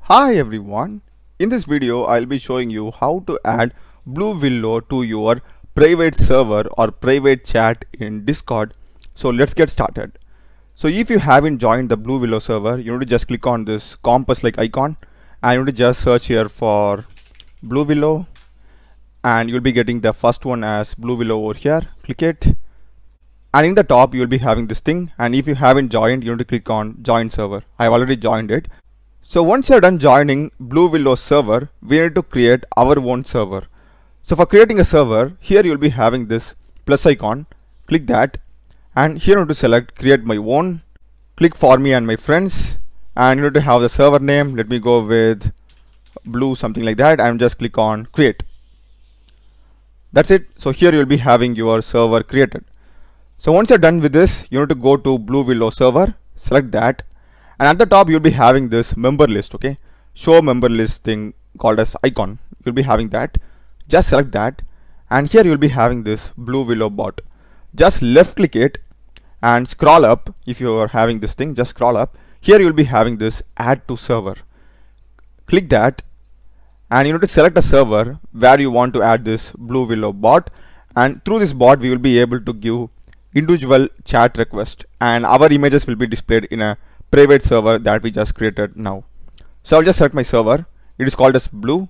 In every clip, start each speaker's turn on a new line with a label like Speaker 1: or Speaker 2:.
Speaker 1: Hi everyone, in this video I'll be showing you how to add Blue Willow to your private server or private chat in Discord. So let's get started. So if you haven't joined the Blue Willow server, you need to just click on this compass like icon and you need to just search here for Blue Willow and you'll be getting the first one as Blue Willow over here. Click it and in the top you'll be having this thing, and if you haven't joined you need to click on join server. I've already joined it. So once you're done joining Blue Willow server, we need to create our own server. So for creating a server, here you'll be having this plus icon. Click that and here you need to select create my own. Click for me and my friends and you need to have the server name. Let me go with blue something like that and just click on create. That's it. So here you'll be having your server created. So once you're done with this, you need to go to Blue Willow server, select that. And at the top you'll be having this member list, okay? Show member list thing called as icon. You'll be having that. Just select that. And here you'll be having this Blue Willow bot. Just left click it and scroll up. If you are having this thing, just scroll up. Here you'll be having this add to server. Click that. And you need to select a server where you want to add this Blue Willow bot. And through this bot, we will be able to give individual chat request. And our images will be displayed in a private server that we just created now. So I'll just select my server. It is called as blue.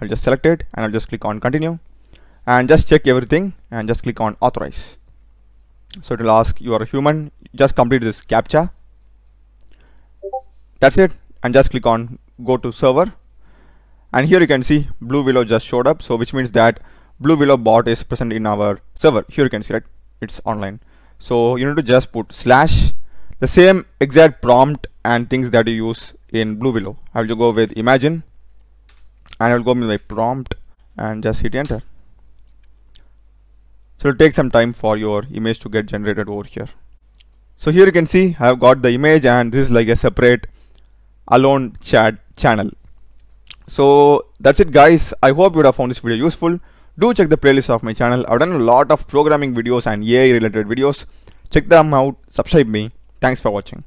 Speaker 1: I'll just select it and I'll just click on continue and just check everything and just click on authorize. So it will ask you are a human, just complete this captcha. That's it, and just click on go to server. And here you can see Blue Willow just showed up, so which means that Blue Willow bot is present in our server. Here you can see, right, it's online. So you need to just put slash the same exact prompt and things that you use in Blue Willow. I will go with imagine and I will go with my prompt and just hit enter. So it will take some time for your image to get generated over here. So here you can see I have got the image and this is like a separate alone chat channel. So that's it guys. I hope you would have found this video useful. Do check the playlist of my channel. I've done a lot of programming videos and AI related videos. Check them out, subscribe me. Thanks for watching.